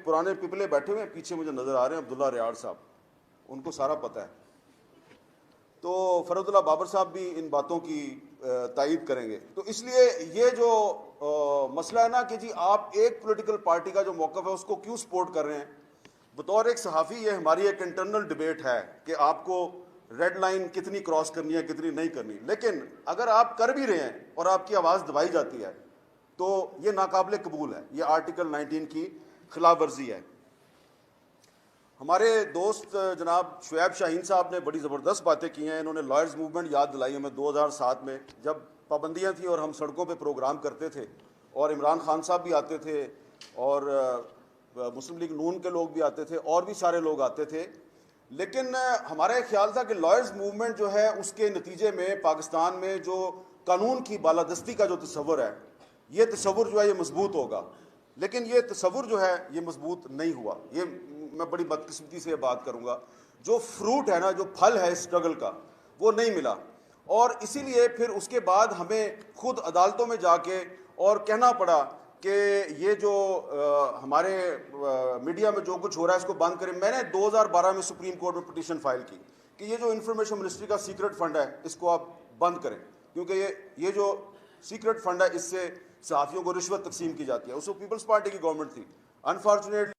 پرانے پپلے بیٹھے ہوئے ہیں پیچھے مجھے نظر آ رہے ہیں، عبداللہ ریاڑ صاحب، ان کو سارا پتہ ہے. تو فرد اللہ بابر صاحب بھی ان باتوں کی تائید کریں گے. تو اس لیے یہ جو مسئلہ ہے نا کہ جی آپ ایک پولیٹیکل پارٹی کا جو موقف ہے اس کو کیوں سپورٹ کر رہے ہیں، بطور ایک صحافی یہ ہماری ایک انٹرنل ڈبیٹ ہے کہ آپ کو ریڈ لائن کتنی کراس کرنی ہے کتنی نہیں کرنی. لیکن اگر آپ کر بھی رہے ہیں اور آپ کی آواز دبائی جاتی ہے تو یہ ناقابل قبول ہے، یہ آرٹیکل 19 کی خلاف ورزی ہے. ہمارے دوست جناب شعیب شاہین صاحب نے بڑی زبردست باتیں کی ہیں. انہوں نے لائرز موومنٹ یاد دلائی ہمیں 2007 میں جب پابندیاں تھیں اور ہم سڑکوں پہ پروگرام کرتے تھے اور عمران خان صاحب بھی آتے تھے اور مسلم لیگ نون کے لوگ بھی آتے تھے اور بھی سارے لوگ آتے تھے. لیکن ہمارا ایک خیال تھا کہ لائرز موومنٹ جو ہے اس کے نتیجے میں پاکستان میں جو قانون کی بالادستی کا جو تصور ہے یہ تصور جو ہے یہ مضبوط ہوگا. لیکن یہ تصور جو ہے یہ مضبوط نہیں ہوا. یہ میں بڑی بدقسمتی سے بات کروں گا، جو فروٹ ہے نا، جو پھل ہے اس اسٹرگل کا وہ نہیں ملا. اور اسی لیے پھر اس کے بعد ہمیں خود عدالتوں میں جا کے اور کہنا پڑا کہ یہ جو ہمارے میڈیا میں جو کچھ ہو رہا ہے اس کو بند کریں. میں نے 2012 میں سپریم کورٹ میں پٹیشن فائل کی کہ یہ جو انفارمیشن منسٹری کا سیکرٹ فنڈ ہے اس کو آپ بند کریں، کیونکہ یہ جو سیکرٹ فنڈ ہے اس سے صحافیوں کو رشوت تقسیم کی جاتی ہے. اس کو پیپلز پارٹی کی گورنمنٹ تھی. انفارچونیٹلی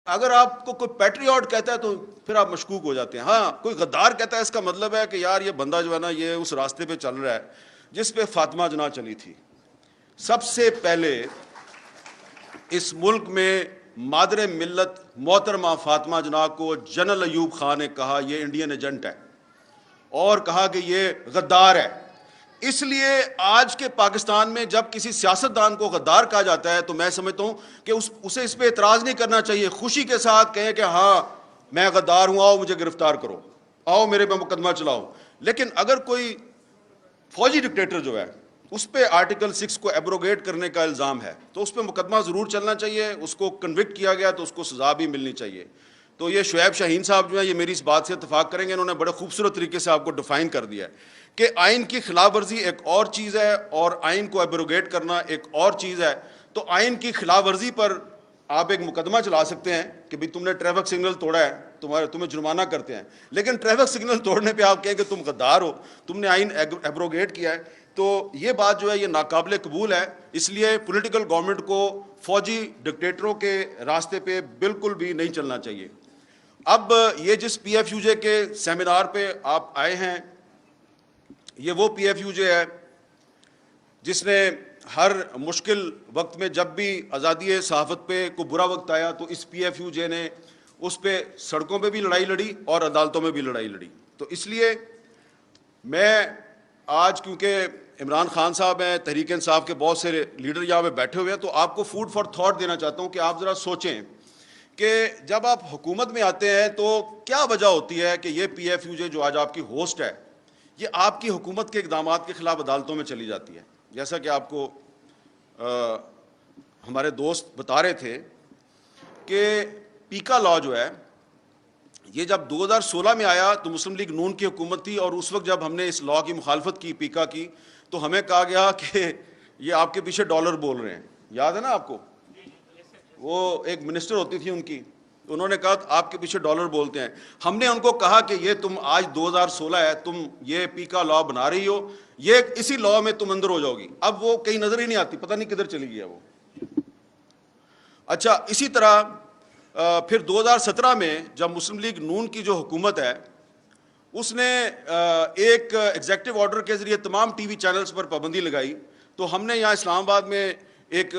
اگر آپ کو کوئی پیٹریوٹ کہتا ہے تو پھر آپ مشکوک ہو جاتے ہیں. ہاں کوئی غدار کہتا ہے اس کا مطلب ہے کہ یار یہ بندہ جو ہے نا یہ اس راستے پہ چل رہا ہے جس پہ فاطمہ جناح چلی تھی. سب سے پہلے اس ملک میں مادر ملت محترمہ فاطمہ جناح کو جنرل ایوب خان نے کہا یہ انڈین ایجنٹ ہے اور کہا کہ یہ غدار ہے. اس لیے آج کے پاکستان میں جب کسی سیاستدان کو غدار کہا جاتا ہے تو میں سمجھتا ہوں کہ اسے اس پہ اعتراض نہیں کرنا چاہیے. خوشی کے ساتھ کہیں کہ ہاں میں غدار ہوں، آؤ مجھے گرفتار کرو، آؤ میرے پہ مقدمہ چلاؤ. لیکن اگر کوئی فوجی ڈکٹیٹر جو ہے اس پہ آرٹیکل 6 کو ایبروگیٹ کرنے کا الزام ہے تو اس پہ مقدمہ ضرور چلنا چاہیے. اس کو کنوکٹ کیا گیا تو اس کو سزا بھی ملنی چاہیے. تو یہ شعیب شاہین صاحب جو ہیں یہ میری اس بات سے اتفاق کریں گے. انہوں نے بڑے خوبصورت طریقے سے آپ کو ڈیفائن کر دیا ہے کہ آئین کی خلاف ورزی ایک اور چیز ہے اور آئین کو ایبروگیٹ کرنا ایک اور چیز ہے. تو آئین کی خلاف ورزی پر آپ ایک مقدمہ چلا سکتے ہیں کہ بھئی تم نے ٹریفک سگنل توڑا ہے، تمہیں جرمانہ کرتے ہیں. لیکن ٹریفک سگنل توڑنے پہ آپ کہیں کہ تم غدار ہو، تم نے آئین ایبروگیٹ کیا ہے. تو یہ بات جو ہے یہ ناقابل قبول ہے. اس لیے پولیٹیکل گورنمنٹ کو فوجی ڈکٹیٹروں کے راستے پہ بالکل بھی نہیں چلنا چاہیے. اب یہ جس پی ایف یو جے کے سیمینار پہ آپ آئے ہیں یہ وہ پی ایف یو جے ہے جس نے ہر مشکل وقت میں جب بھی آزادی صحافت پہ کوئی برا وقت آیا تو اس پی ایف یو جے نے اس پہ سڑکوں پہ بھی لڑائی لڑی اور عدالتوں میں بھی لڑائی لڑی. تو اس لیے میں آج کیونکہ عمران خان صاحب ہیں، تحریک انصاف کے بہت سے لیڈر یہاں پہ بیٹھے ہوئے ہیں، تو آپ کو فوڈ فار تھاٹ دینا چاہتا ہوں کہ آپ ذرا سوچیں کہ جب آپ حکومت میں آتے ہیں تو کیا وجہ ہوتی ہے کہ یہ پی ایف یو جے جو آج آپ کی ہوسٹ ہے یہ آپ کی حکومت کے اقدامات کے خلاف عدالتوں میں چلی جاتی ہے. جیسا کہ آپ کو ہمارے دوست بتا رہے تھے کہ پیکا لا جو ہے یہ جب 2016 میں آیا تو مسلم لیگ نون کی حکومت تھی اور اس وقت جب ہم نے اس لا کی مخالفت کی پیکا کی تو ہمیں کہا گیا کہ یہ آپ کے پیچھے ڈالر بول رہے ہیں. یاد ہے نا آپ کو؟ وہ ایک منسٹر ہوتی تھی ان کی، انہوں نے کہا آپ کے پیچھے ڈالر بولتے ہیں. ہم نے ان کو کہا کہ یہ تم آج 2016 ہے، تم یہ پیکا لا بنا رہی ہو، یہ اسی لا میں تم اندر ہو جاؤ گی. اب وہ کہیں نظر ہی نہیں آتی، پتہ نہیں کدھر چلی گیا وہ. اچھا اسی طرح پھر 2017 میں جب مسلم لیگ نون کی جو حکومت ہے اس نے ایک ایگزیکٹو آرڈر کے ذریعے تمام ٹی وی چینلز پر پابندی لگائی تو ہم نے یہاں اسلام آباد میں ایک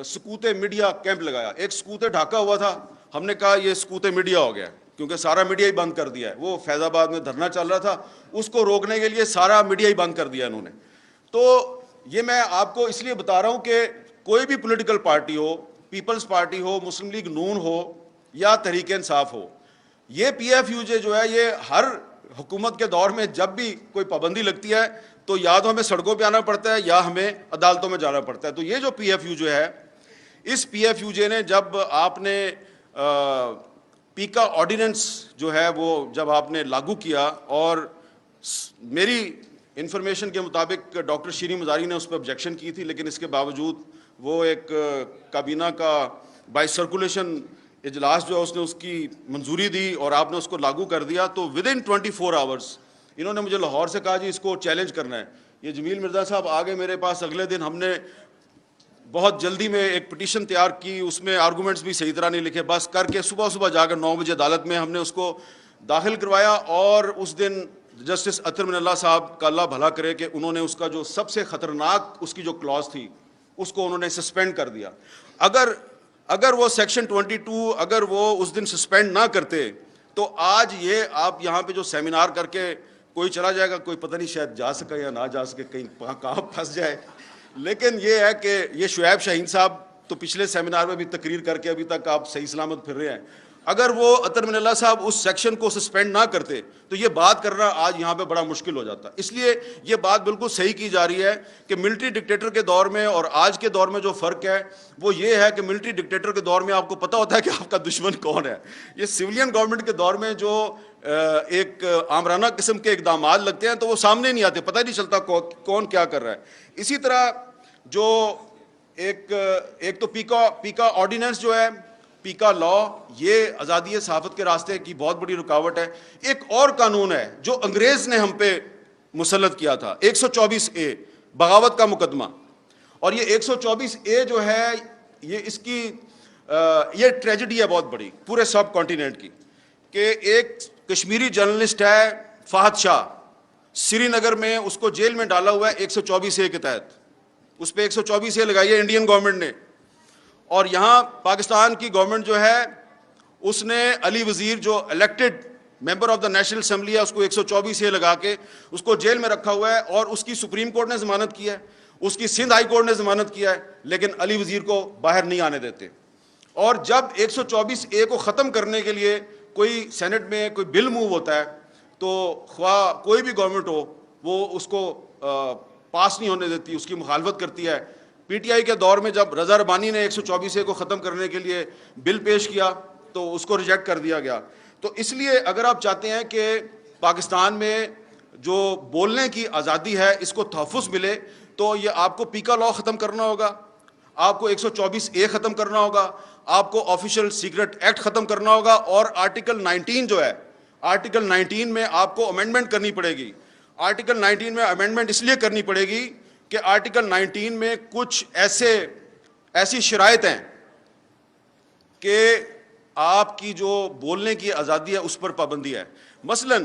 سکوت میڈیا کیمپ لگایا. ایک سکوت ڈھاکہ ہوا تھا, ہم نے کہا یہ سکوت میڈیا ہو گیا, کیونکہ سارا میڈیا ہی بند کر دیا ہے. وہ فیض آباد میں دھرنا چل رہا تھا, اس کو روکنے کے لیے سارا میڈیا ہی بند کر دیا انہوں نے. تو یہ میں آپ کو اس لیے بتا رہا ہوں کہ کوئی بھی پولیٹیکل پارٹی ہو, پیپلز پارٹی ہو, مسلم لیگ نون ہو یا تحریک انصاف ہو, یہ پی ایف یو جو ہے یہ ہر حکومت کے دور میں جب بھی کوئی پابندی لگتی ہے تو یا تو ہمیں سڑکوں پہ آنا پڑتا ہے یا ہمیں عدالتوں میں جانا پڑتا ہے. تو یہ جو پی ایف یو جو ہے, اس پی ایف یو جے نے جب آپ نے پیکا آرڈیننس جو ہے وہ جب آپ نے لاگو کیا, اور میری انفارمیشن کے مطابق ڈاکٹر شیریں مزاری نے اس پہ آبجیکشن کی تھی, لیکن اس کے باوجود وہ ایک کابینہ کا بائی سرکولیشن اجلاس جو ہے اس نے اس کی منظوری دی اور آپ نے اس کو لاگو کر دیا. تو ود ان 24 آورس انہوں نے مجھے لاہور سے کہا جی اس کو چیلنج کرنا ہے. یہ جمیل مرزا صاحب آگے میرے پاس اگلے دن, ہم نے بہت جلدی میں ایک پٹیشن تیار کی, اس میں آرگومنٹس بھی صحیح طرح نہیں لکھے, بس کر کے صبح جا کر 9 بجے عدالت میں ہم نے اس کو داخل کروایا. اور اس دن جسٹس اطہر من اللہ صاحب کا اللہ بھلا کرے کہ انہوں نے اس کا جو سب سے خطرناک اس کی جو کلاز تھی اس کو انہوں نے سسپینڈ کر دیا. اگر وہ سیکشن 22 اگر وہ اس دن سسپینڈ نہ کرتے تو آج یہ آپ یہاں پہ جو سیمینار کر کے کوئی چلا جائے گا, کوئی پتہ نہیں شاید جا سکے یا نہ جا سکے, کہیں کہاں پھنس جائے. لیکن یہ ہے کہ یہ شعیب شاہین صاحب تو پچھلے سیمینار میں بھی تقریر کر کے ابھی تک آپ صحیح سلامت پھر رہے ہیں. اگر وہ اطہر من اللہ صاحب اس سیکشن کو سسپینڈ نہ کرتے تو یہ بات کرنا آج یہاں پہ بڑا مشکل ہو جاتا. اس لیے یہ بات بالکل صحیح کی جا رہی ہے کہ ملٹری ڈکٹیٹر کے دور میں اور آج کے دور میں جو فرق ہے وہ یہ ہے کہ ملٹری ڈکٹیٹر کے دور میں آپ کو پتہ ہوتا ہے کہ آپ کا دشمن کون ہے. یہ سویلین گورنمنٹ کے دور میں جو ایک آمرانہ قسم کے اقدامات لگتے ہیں تو وہ سامنے نہیں آتے, پتہ نہیں چلتا کون کیا کر رہا ہے. اسی طرح جو ایک تو پیکا آرڈیننس جو ہے, پیکا لا, یہ آزادی صحافت کے راستے کی بہت بڑی رکاوٹ ہے. ایک اور قانون ہے جو انگریز نے ہم پہ مسلط کیا تھا, 124A بغاوت کا مقدمہ. اور یہ 124A جو ہے یہ اس کی یہ ٹریجڈی ہے بہت بڑی پورے سب کانٹیننٹ کی, کہ ایک کشمیری جرنلسٹ ہے فہد شاہ, سری نگر میں اس کو جیل میں ڈالا ہوا ہے 124A کے تحت. اس پہ 124A لگائی ہے انڈین گورنمنٹ نے, اور یہاں پاکستان کی گورنمنٹ جو ہے اس نے علی وزیر جو elected member of the national assembly ہے اس کو 124A لگا کے اس کو جیل میں رکھا ہوا ہے, اور اس کی سپریم کورٹ نے ضمانت کی ہے, اس کی سندھ ہائی کورٹ نے ضمانت کیا ہے, لیکن علی وزیر کو باہر نہیں آنے دیتے. اور جب 124A کو ختم کرنے کے لیے کوئی سینٹ میں کوئی بل موو ہوتا ہے تو خواہ کوئی بھی گورنمنٹ ہو وہ اس کو پاس نہیں ہونے دیتی, اس کی مخالفت کرتی ہے. پی ٹی آئی کے دور میں جب رضا ربانی نے 124A کو ختم کرنے کے لیے بل پیش کیا تو اس کو ریجیکٹ کر دیا گیا. تو اس لیے اگر آپ چاہتے ہیں کہ پاکستان میں جو بولنے کی آزادی ہے اس کو تحفظ ملے تو یہ آپ کو پیکا لا ختم کرنا ہوگا, آپ کو 124A ختم کرنا ہوگا, آپ کو آفیشیل سیکرٹ ایکٹ ختم کرنا ہوگا, اور آرٹیکل 19 جو ہے, آرٹیکل 19 میں آپ کو امینڈمنٹ کرنی پڑے گی. آرٹیکل 19 میں امینڈمنٹ اس لیے کرنی پڑے گی کہ آرٹیکل 19 میں کچھ ایسی شرائط ہیں کہ آپ کی جو بولنے کی آزادی ہے اس پر پابندی ہے. مثلا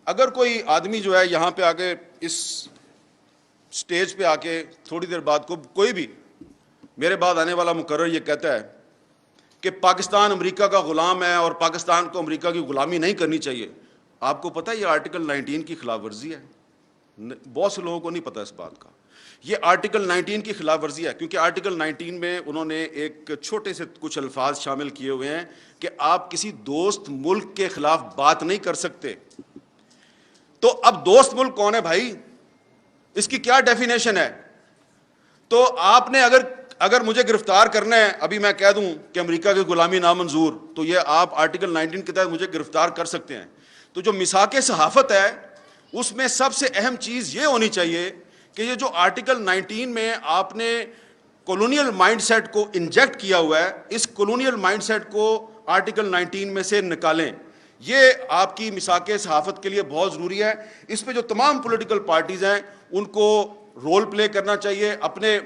اگر کوئی آدمی جو ہے یہاں پہ آ کے اس سٹیج پہ آ کے تھوڑی دیر بعد کوئی بھی میرے بعد آنے والا مقرر یہ کہتا ہے کہ پاکستان امریکہ کا غلام ہے اور پاکستان کو امریکہ کی غلامی نہیں کرنی چاہیے, آپ کو پتہ ہے یہ آرٹیکل 19 کی خلاف ورزی ہے. بہت سے لوگوں کو نہیں پتہ اس بات کا. یہ آرٹیکل 19 کی خلاف ورزی ہے کیونکہ آرٹیکل 19 میں انہوں نے ایک چھوٹے سے کچھ الفاظ شامل کیے ہوئے ہیں کہ آپ کسی دوست ملک کے خلاف بات نہیں کر سکتے. تو اب دوست ملک کون ہے بھائی, اس کی کیا ڈیفینیشن ہے؟ تو آپ نے اگر مجھے گرفتار کرنا ہے, ابھی میں کہہ دوں کہ امریکہ کی غلامی نامنظور, تو یہ آپ آرٹیکل 19 کے تحت مجھے گرفتار کر سکتے ہیں. تو جو میثاق صحافت ہے اس میں سب سے اہم چیز یہ ہونی چاہیے کہ یہ جو آرٹیکل 19 میں آپ نے کولونیل مائنڈ سیٹ کو انجیکٹ کیا ہوا ہے, اس کولونیل مائنڈ سیٹ کو آرٹیکل 19 میں سے نکالیں. یہ آپ کی میثاق صحافت کے لیے بہت ضروری ہے. اس پہ جو تمام پولیٹیکل پارٹیز ہیں ان کو رول پلے کرنا چاہیے. اپنے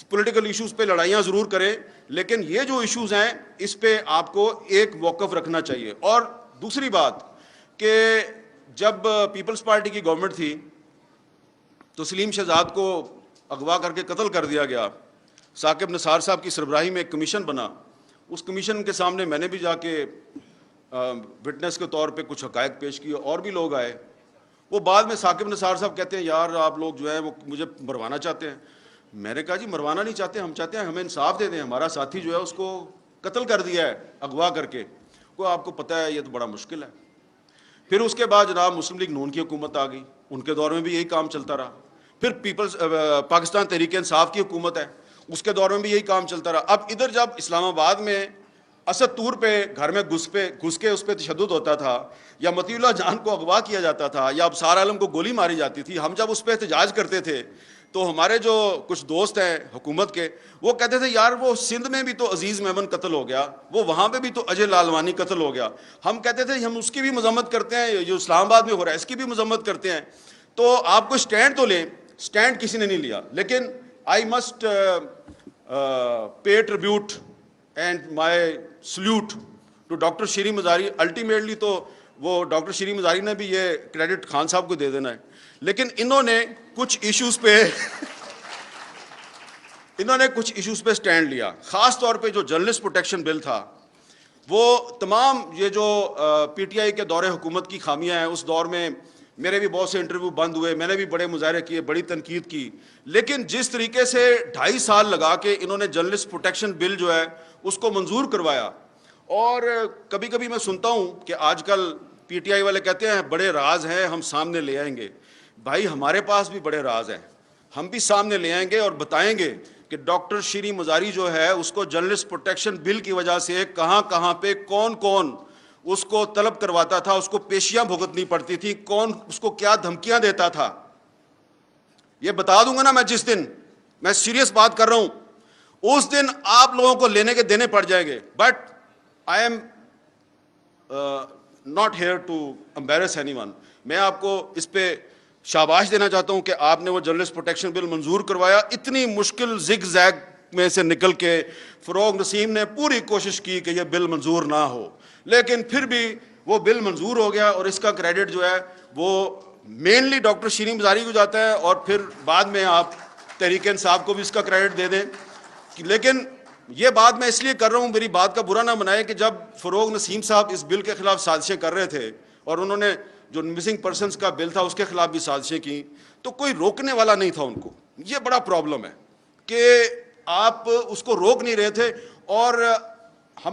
پولیٹیکل ایشوز پہ لڑائیاں ضرور کریں, لیکن یہ جو ایشوز ہیں اس پہ آپ کو ایک موقف رکھنا چاہیے. اور دوسری بات کہ جب پیپلز پارٹی کی گورنمنٹ تھی تو سلیم شہزاد کو اغوا کر کے قتل کر دیا گیا. ثاقب نثار صاحب کی سربراہی میں ایک کمیشن بنا. اس کمیشن کے سامنے میں نے بھی جا کے وٹنس کے طور پہ کچھ حقائق پیش کیے, اور بھی لوگ آئے. وہ بعد میں ثاقب نثار صاحب کہتے ہیں یار آپ لوگ جو ہے وہ مجھے مروانا چاہتے ہیں. میں نے کہا جی مروانا نہیں چاہتے, ہم چاہتے ہیں ہمیں انصاف دے دیں, ہمارا ساتھی جو ہے اس کو قتل کر دیا ہے اغوا کر کے. کوئی آپ کو پتہ ہے یہ تو بڑا مشکل ہے. پھر اس کے بعد جناب مسلم لیگ نون کی حکومت آ گئی, ان کے دور میں بھی یہی کام چلتا رہا. پھر پاکستان تحریک انصاف کی حکومت ہے, اس کے دور میں بھی یہی کام چلتا رہا. اب ادھر جب اسلام آباد میں اسد طور پہ گھر میں گھس کے اس پہ تشدد ہوتا تھا, یا مطیع اللہ جان کو اغوا کیا جاتا تھا, یا ابصار عالم کو گولی ماری جاتی تھی, ہم جب اس پہ احتجاج کرتے تھے تو ہمارے جو کچھ دوست ہیں حکومت کے, وہ کہتے تھے یار وہ سندھ میں بھی تو عزیز میمن قتل ہو گیا, وہ وہاں پہ بھی تو اجے لالوانی قتل ہو گیا. ہم کہتے تھے ہم اس کی بھی مذمت کرتے ہیں, جو اسلام آباد میں ہو رہا ہے اس کی بھی مذمت کرتے ہیں. تو آپ کو اسٹینڈ تو لیں, اسٹینڈ کسی نے نہیں لیا. لیکن I must pay tribute and my salute to doctor Shireen Mazari. Ultimately تو وہ ڈاکٹر شیریں مزاری نے بھی یہ کریڈٹ خان صاحب کو دے دینا ہے, لیکن انہوں نے کچھ ایشوز پہ سٹینڈ لیا. خاص طور پہ جو جرنلسٹ پروٹیکشن بل تھا, وہ تمام یہ جو پی ٹی آئی کے دور حکومت کی خامیاں ہیں, اس دور میں میرے بھی بہت سے انٹرویو بند ہوئے, میں نے بھی بڑے مظاہرے کیے, بڑی تنقید کی. لیکن جس طریقے سے 2.5 سال لگا کے انہوں نے جرنلسٹ پروٹیکشن بل جو ہے اس کو منظور کروایا. اور کبھی کبھی میں سنتا ہوں کہ آج کل پی ٹی آئی والے کہتے ہیں بڑے راز ہیں ہم سامنے لے آئیں گے. بھائی ہمارے پاس بھی بڑے راز ہیں, ہم بھی سامنے لے آئیں گے اور بتائیں گے کہ ڈاکٹر شیریں مزاری جو ہے اس کو جرنلسٹ پروٹیکشن بل کی وجہ سے کہاں کہاں پہ کون کون اس کو طلب کرواتا تھا, اس کو پیشیاں بھگتنی پڑتی تھی, کون اس کو کیا دھمکیاں دیتا تھا. یہ بتا دوں گا نا میں, جس دن میں سیریس بات کر رہا ہوں اس دن آپ لوگوں کو لینے کے دینے پڑ جائیں گے. But I am not here to embarrass anyone. میں آپ کو اس پہ شاباش دینا چاہتا ہوں کہ آپ نے وہ جرنلسٹ پروٹیکشن بل منظور کروایا. اتنی مشکل زگ زیگ میں سے نکل کے فروغ نسیم نے پوری کوشش کی کہ یہ بل منظور نہ ہو, لیکن پھر بھی وہ بل منظور ہو گیا. اور اس کا کریڈٹ جو ہے وہ مینلی ڈاکٹر شیریں مزاری کو جاتا ہے, اور پھر بعد میں آپ تحریک انصاف کو بھی اس کا کریڈٹ دے دیں. لیکن یہ بات میں اس لیے کر رہا ہوں, میری بات کا برا نہ منائے, کہ جب فروغ نسیم صاحب اس بل کے خلاف سازشیں کر رہے تھے, اور انہوں نے جو مسنگ پرسنس کا بل تھا اس کے خلاف بھی سازشیں کی, تو کوئی روکنے والا نہیں تھا ان کو. یہ بڑا پرابلم ہے کہ آپ اس کو روک نہیں رہے تھے. اور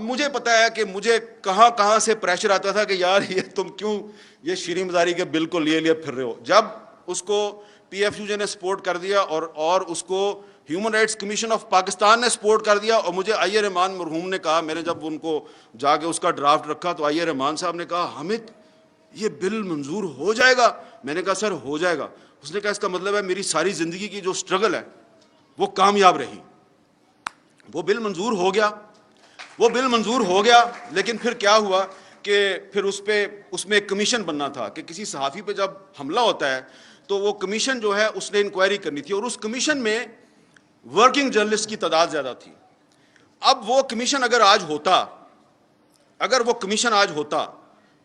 مجھے پتا ہے کہ مجھے کہاں کہاں سے پریشر آتا تھا کہ یار یہ تم کیوں یہ شیریں مزاری کے بل کو لیے پھر رہے ہو. جب اس کو پی ایف یو جے نے سپورٹ کر دیا اور اس کو human rights commission of Pakistan نے سپورٹ کر دیا, اور مجھے آئی اے رحمان مرحوم نے کہا, میں نے جب ان کو جا کے اس کا ڈرافٹ رکھا تو آئی اے رحمان صاحب نے کہا حامد یہ بل منظور ہو جائے گا. میں نے کہا سر ہو جائے گا. اس نے کہا اس کا مطلب ہے میری ساری زندگی کی جو سٹرگل ہے وہ کامیاب رہی. وہ بل منظور ہو گیا. لیکن پھر کیا ہوا کہ پھر اس میں ایک کمیشن بننا تھا کہ کسی صحافی پہ جب حملہ ہوتا ہے تو وہ کمیشن جو ہے اس نے انکوائری کرنی تھی, اور اس کمیشن میں ورکنگ جرنلسٹ کی تعداد زیادہ تھی. اب وہ کمیشن اگر وہ کمیشن آج ہوتا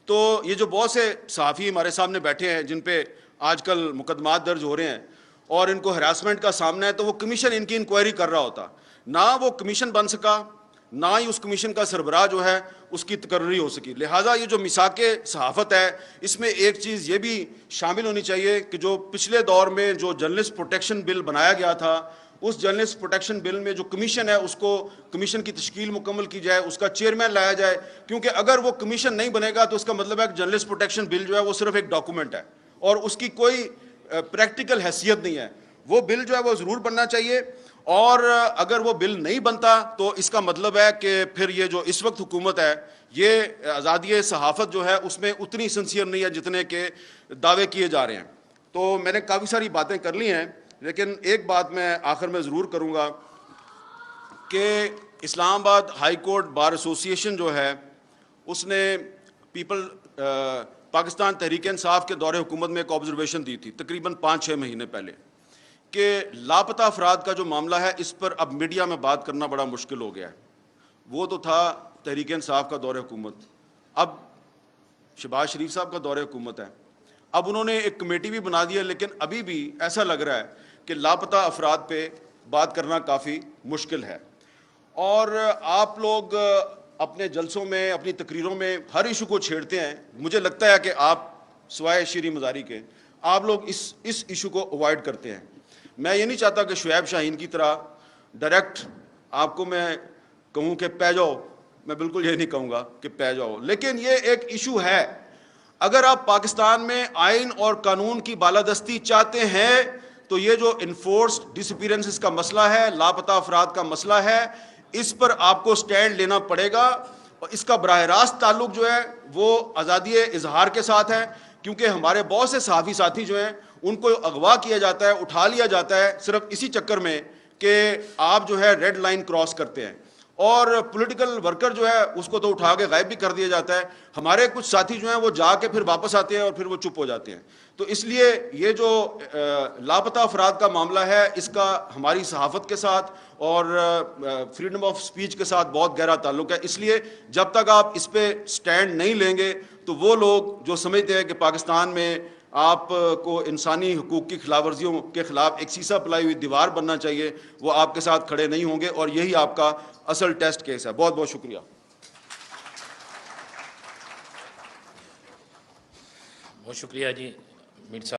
تو یہ جو بہت سے صحافی ہمارے سامنے بیٹھے ہیں جن پہ آج کل مقدمات درج ہو رہے ہیں اور ان کو ہراسمنٹ کا سامنا ہے, تو وہ کمیشن ان کی انکوائری کر رہا ہوتا. نہ وہ کمیشن بن سکا, نہ ہی اس کمیشن کا سربراہ جو ہے اس کی تقرری ہو سکی. لہٰذا یہ جو میثاق صحافت ہے اس میں ایک چیز یہ بھی شامل ہونی چاہیے کہ جو پچھلے دور میں جو جرنلسٹ پروٹیکشن بل بنایا گیا تھا, اس جرنلسٹ پروٹیکشن بل میں جو کمیشن ہے اس کو کمیشن کی تشکیل مکمل کی جائے, اس کا چیئرمین لایا جائے. کیونکہ اگر وہ کمیشن نہیں بنے گا تو اس کا مطلب ہے کہ جرنلسٹ پروٹیکشن بل جو ہے وہ صرف ایک ڈاکومنٹ ہے اور اس کی کوئی پریکٹیکل حیثیت نہیں ہے. وہ بل جو ہے وہ ضرور بننا چاہیے, اور اگر وہ بل نہیں بنتا تو اس کا مطلب ہے کہ پھر یہ جو اس وقت حکومت ہے یہ آزادی صحافت جو ہے اس میں اتنی سنسیئر نہیں ہے جتنے کے دعوے کیے جا رہے ہیں. تو میں نے کافی ساری باتیں کر لی ہیں, لیکن ایک بات میں آخر میں ضرور کروں گا کہ اسلام آباد ہائی کورٹ بار ایسوسی ایشن جو ہے اس نے پاکستان تحریک انصاف کے دور حکومت میں ایک آبزرویشن دی تھی تقریباً 5-6 مہینے پہلے کہ لاپتہ افراد کا جو معاملہ ہے اس پر اب میڈیا میں بات کرنا بڑا مشکل ہو گیا ہے. وہ تو تھا تحریک انصاف کا دور حکومت, اب شہباز شریف صاحب کا دور حکومت ہے. اب انہوں نے ایک کمیٹی بھی بنا دی ہے, لیکن ابھی بھی ایسا لگ رہا ہے کہ لاپتہ افراد پہ بات کرنا کافی مشکل ہے. اور آپ لوگ اپنے جلسوں میں، اپنی تقریروں میں ہر ایشو کو چھیڑتے ہیں. مجھے لگتا ہے کہ آپ سوائے شیریں مزاری کے آپ لوگ اس ایشو کو اوائڈ کرتے ہیں. میں یہ نہیں چاہتا کہ شعیب شاہین کی طرح ڈائریکٹ آپ کو میں کہوں کہ پہ جاؤ. میں بالکل یہ نہیں کہوں گا کہ پہ جاؤ، لیکن یہ ایک ایشو ہے. اگر آپ پاکستان میں آئین اور قانون کی بالادستی چاہتے ہیں تو یہ جو انفورسڈ ڈس اپیرنسز کا مسئلہ ہے، لاپتہ افراد کا مسئلہ ہے، اس پر آپ کو سٹینڈ لینا پڑے گا. اور اس کا براہ راست تعلق جو ہے وہ آزادی اظہار کے ساتھ ہے، کیونکہ ہمارے بہت سے صحافی ساتھی جو ہیں ان کو اغوا کیا جاتا ہے، اٹھا لیا جاتا ہے صرف اسی چکر میں کہ آپ جو ہے ریڈ لائن کراس کرتے ہیں. اور پولیٹیکل ورکر جو ہے اس کو تو اٹھا کے غائب بھی کر دیا جاتا ہے. ہمارے کچھ ساتھی جو ہیں وہ جا کے پھر واپس آتے ہیں اور پھر وہ چپ ہو جاتے ہیں. تو اس لیے یہ جو لاپتہ افراد کا معاملہ ہے، اس کا ہماری صحافت کے ساتھ اور فریڈم آف سپیچ کے ساتھ بہت گہرا تعلق ہے. اس لیے جب تک آپ اس پہ سٹینڈ نہیں لیں گے تو وہ لوگ جو سمجھتے ہیں کہ پاکستان میں آپ کو انسانی حقوق کی خلاف ورزیوں کے خلاف ایک سیسا پلائی ہوئی دیوار بننا چاہیے، وہ آپ کے ساتھ کھڑے نہیں ہوں گے. اور یہی آپ کا اصل ٹیسٹ کیس ہے. بہت بہت شکریہ. بہت شکریہ جی میر صاحب.